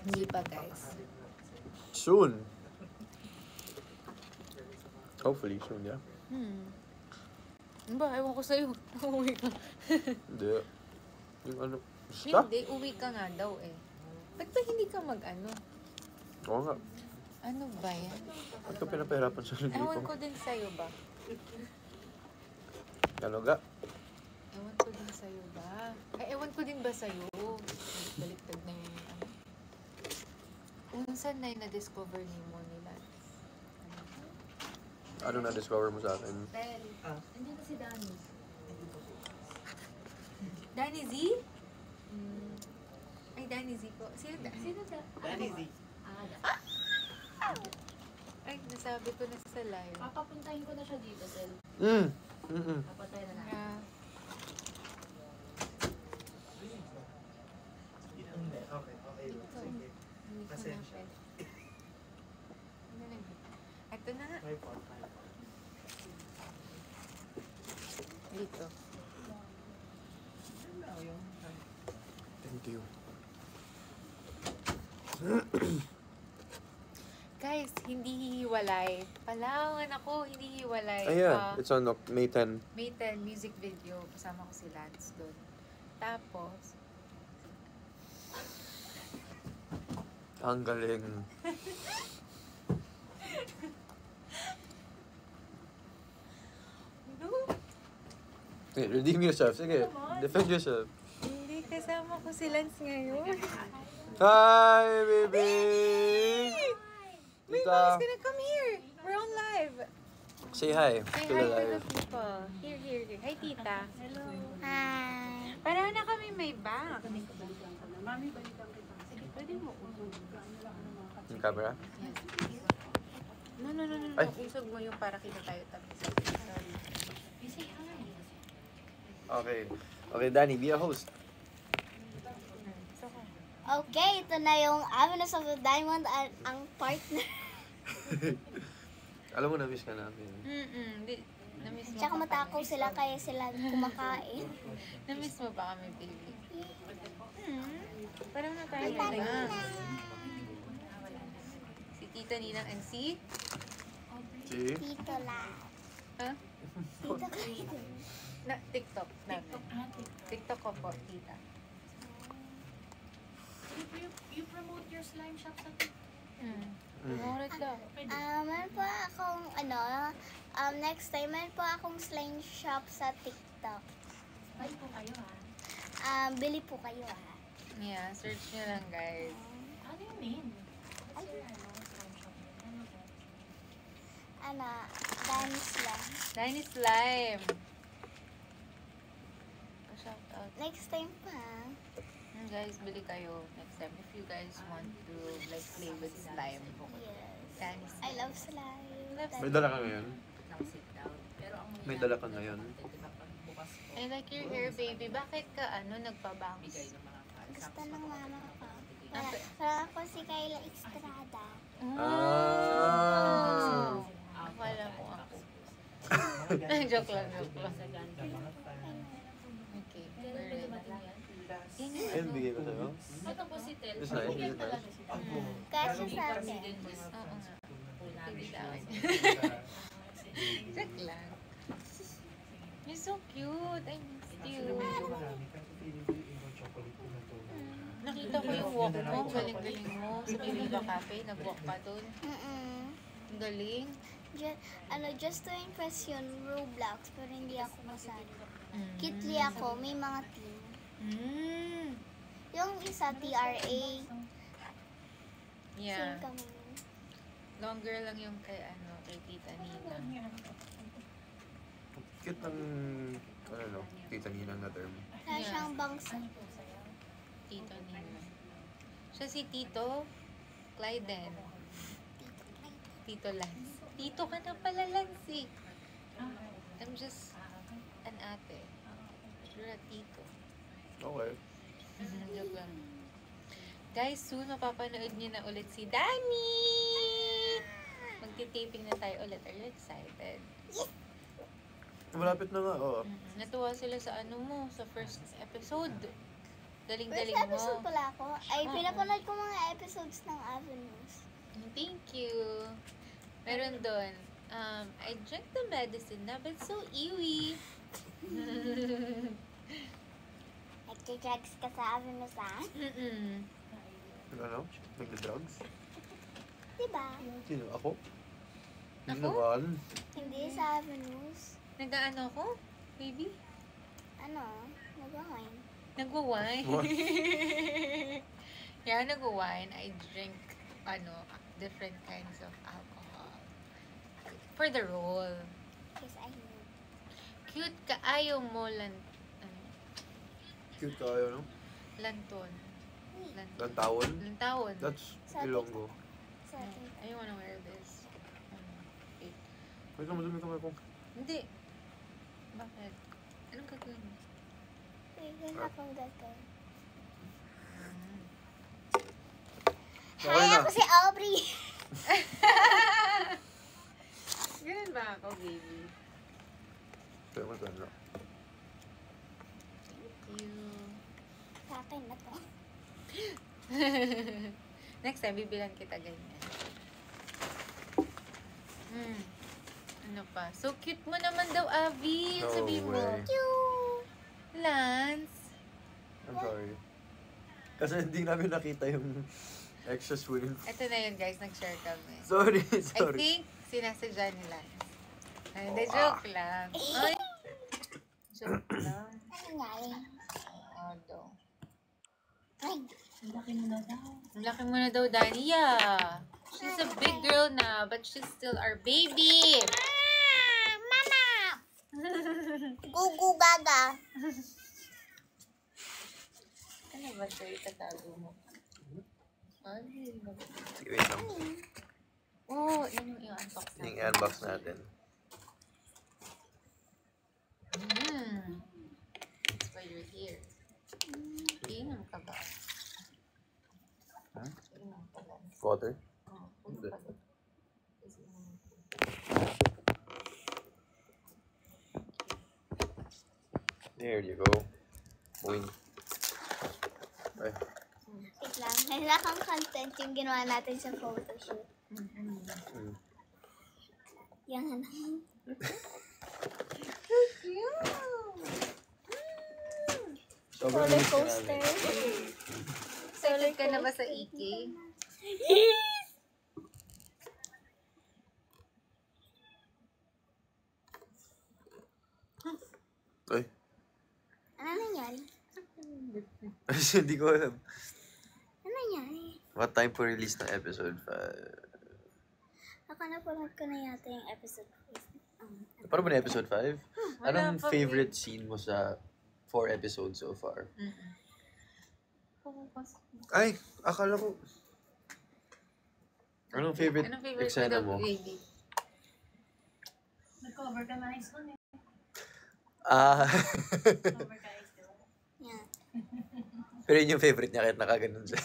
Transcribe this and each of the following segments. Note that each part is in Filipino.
Hindi pa, guys. Soon. Hopefully soon, yeah. Ano ba? Ewan ko sa'yo. Uwi ka. Hindi. Yung ano, basta? Hindi, uwi ka nga daw eh. Ba't ba hindi ka mag-ano? Oo nga. Ano ba yan? Ba't ka pinapahirapan sa sarili Ewan ko? ko din sa'yo ba? Ano ga? Ewan ko din sa'yo ba? Ay, ewan ko din ba sa'yo? Baliktad na yung ano. Kung saan na yung na-discover ni mo nila? Ano na-discover mo sa akin? Tel, nandiyan na si Danny. Danny Z? Ay, Danny Z po. Sino Danny Z. Ay, nasabi ko na sa live. Papapuntahin ko na siya dito, Tel. Papatay na natin. Yeah. Okay. Sige. Hindi ko na Pasensya. pwede. Ano na? Ito na nga. May photo. Dito. Thank you. Guys, hindi hihiwalay. Palawan ako, hindi hiwalay. Ayan, it's on May 10. May 10 music video. Kasama ko si Lance doon. Tapos, Ang galing. no, Hey, redeem yourself. Sige, defend yourself. hindi kasama ko si Lance ngayon. Hi, baby! Wait, Tita, Mom's gonna come here. We're on live. say hi Say to hi the to the live. people. Here. Hi, tita. Hello. Hi. Para na kami may back. Mami, balikan kita. Sige, pwede mo usog. Yung camera? No. Ay. Usog mo yung para kita tayo tapos. Sorry. You say hi. Okay. Okay, Danny, be a host. So, Okay, ito na yung Avenues of the Diamond at ang partner. Alam mo, na-miss ka namin. Na-miss mo Tsaka ba matakaw kami? sila kaya sila kumakain. Na-miss mo ba kami, baby? Parang na tayo Tita na. Nina. Si Tita Ninang and si? See? Tito lang. Ha? Tito kayo. Na, TikTok namin. TikTok ko po, tita. You promote your slime shop sa TikTok. Promoted ka. Meron po akong, next time, meron po akong slime shop sa TikTok. Buy po kayo ha. Bili po kayo Yeah, search nyo lang, guys. Ano yung name? Dance lang. Danny Slime. Shout out. Next time pa. Guys, bili kayo next time if you guys want to like play with slime. Yes. Danny I Slime. love slime. May dala ka ngayon? Sit down. Pero ang May dala ka ngayon? bukas po. I like your hair, baby. Bakit ka nagpabangs? Bigay ng mga Gusto ng mama ko. Para ako si Kayla Estrada. Ah! Akala ko ako. Joke lang. Okay. Pwede matin yan. Ayun, bigay ko sa'yo. Ito po si Tel. Is nice, is it nice? Kasi sa atin. Oo nga. Hindi daw. Joke lang. You're so cute. I missed you. Nakita ko yung walk mo. Galing-galing mo. Sa Viva Cafe, nag-walk ka dun. Ang galing. Just to impress yun, Roblox, pero hindi ako masali. Kitli ako, may mga team. Yung isa, TRA. Yeah. Same kami. Longer lang yung kay Tita Nina. Cute ng, Tita Ninang na term. Wala siyang bangsa. Tito Nina. Siya si Tito Clyden. Tito Lance. Tito ka na pala, Lance eh. I'm just an ate. You're a tito. Okay. Joke lang. Guys, soon mapapanood niyo na ulit si Danny! Magti-taping na tayo ulit. Are you excited? Malapit na nga, oo. Natuwa sila sa sa first episode. Galing-galing First episode mo. pala ako. Ay, Oo. pinapanood ko mga episodes ng Avenues. Thank you. Meron doon. I drank the medicine na, but so ewy. Nagka-drugs ka sa Avenues, ha? Mm-mm. Ano? Nagda-drugs? Diba? Sino? Ako? Hindi Ako? naman. Hindi sa Avenues. Nag-ano ko? Baby? Ano? Nag-wine. Nagwa-wine. What? Yeah, nagwa-wine. I drink, different kinds of alcohol. For the role. Because I know. Cute ka. Ayaw mo Cute kayo, no? lanton. Lantawon? Lantawon. That's Sa Ilonggo. Sa atin. I wanna wear this. Wait. Wait lang, madumi kamay ko. Hindi. Bakit? Anong gagawin mo? Wait, ganapang gagawin. Okay Hi, na. ako si Aubrey. Ganun ba ako, baby? Kaya mo na. Thank you. Sa akin na to. Next time, bibilan kita ganyan. Ano pa? So cute mo naman daw, Abby. No Sabi mo. way. Cute. Lance. I'm sorry. Kasi hindi namin nakita yung extra swim. Ito na yun, guys. Nag-share kami. Sorry, I sorry. think, sinasadya ni Lance. Ay, hindi, joke lang. Ay, joke lang. Ano nangyari? Odo. Ay, Ang laki mo na daw, Dani. Yeah. She's a big girl na, but she's still our baby. Mama! Gugu gaga. Ano ba siya? Itatago mo. Ay, Sige, wait lang. oh, yun yung i-unbox natin. Yung unbox natin. That's why you're here. Inom ka ba? Huh? Inom ka ba? Water? Oh, Hindi. ka ba? Kasi inom ka. There you go. Wing. Ay. Wait lang. Mayroon kang content yung ginawa natin sa photoshoot. Mm. Yan ano. Sobrang Roller miss ka coaster. namin. Excited ka na ba sa Iki? Ay. Ano nangyari? Ay, hindi ko alam. Ano nangyari? What time po release ng episode 5? Ako napanood ko na yata yung episode 5. Paano ba na episode 5? Wala Anong pa, favorite scene mo sa 4 episodes so far? Ay, akala ko. Anong favorite, eksena mo? Baby? Nag-cover ka na high school eh. Ah, Cover ka high school. Yan. pero yun yung favorite niya kahit nakaganon siya.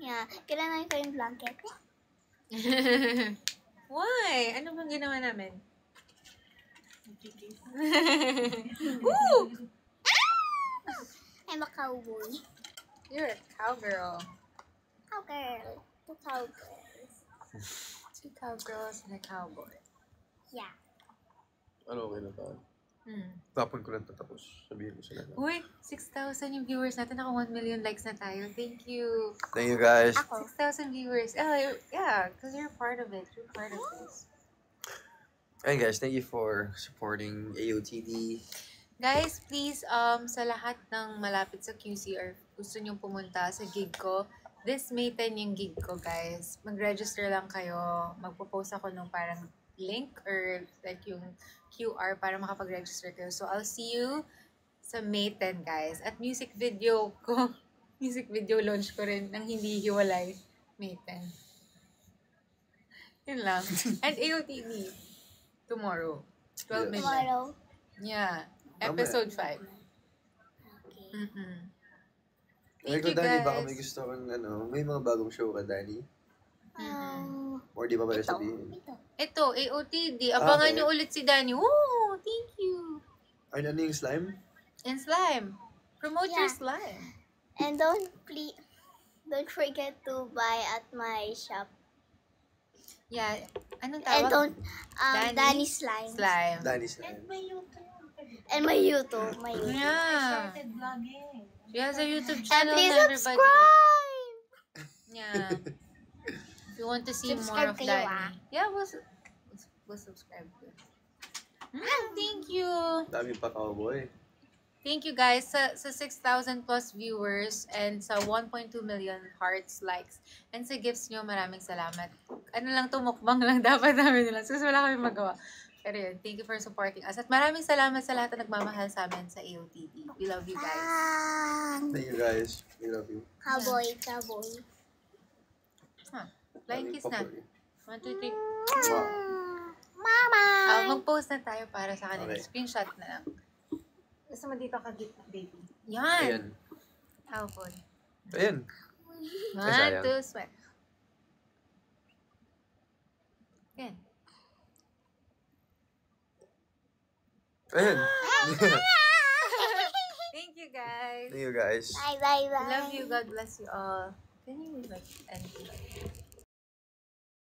Yan. Kailangan ko yung blanket. Why? Ano bang ginawa namin? Woo! I'm a cowboy. You're a cowgirl. Cowgirl. Two cowgirls. 2 cowgirls and a cowboy. Yeah. Ano, okay na tayo? Tapon ko lang tatapos. Sabihin ko sila na. Uy, 6,000 yung viewers natin. Naka 1 million likes na tayo. Thank you. Thank you guys. Ako. 6,000 viewers. Oh, yeah, because you're part of it. You're part of this. And guys, thank you for supporting AOTD. Guys, please, sa lahat ng malapit sa QC or gusto nyong pumunta sa gig ko, this May 10 yung gig ko, guys. Mag-register lang kayo. Magpo-post ako nung parang link or like yung QR para makapag-register kayo. So, I'll see you sa May 10, guys. At music video ko, music video launch ko rin ng hindi hiwalay May 10. Yun lang. And AOTV tomorrow. 12 midnight. Tomorrow. Yeah. Mamaya. Episode 5. Okay. Ay Thank ko, you, Dani, baka guys. may gusto kang may mga bagong show ka, Dani? Or di ba pala Ito. sabihin? Ito. Ito, AOTD. Abangan Okay. nyo ulit si Danny. Woo! Thank you. Ay, ano yung slime? And slime. Promote your Yeah. slime. And don't forget to buy at my shop. Yeah. Anong And tawag? don't Danny? Danny Slime. Slime. Danny's Slime. And my YouTube. Yeah. Started vlogging. She has a YouTube And channel please na everybody. subscribe. Yeah. If you want to see more Subscribe of kayo, Danny. Yeah, we'll subscribe to it. Thank you. Dami pa cowboy. Thank you guys sa 6,000 plus viewers and sa 1.2 million hearts, likes, and sa gifts nyo, maraming salamat. Ano lang to, mukbang lang dapat namin nila kasi wala kami magawa. Pero yun, thank you for supporting us. At maraming salamat sa lahat na nagmamahal sa amin sa AOTV. We love you guys. Thank you guys. We love you. Cowboy. Flying kiss na. 1, 2, 3. Wow. Mama. Mag-post na tayo para sa kanila. Okay. Screenshot na lang. Gusto mo dito ka gitna, baby. Yan! Ayan. Cowboy. Ayan. 1, sayang. 2, sweat. Yan. Ayan. Thank you guys. Thank you guys. Bye. I love you. God bless you all. Can you like end?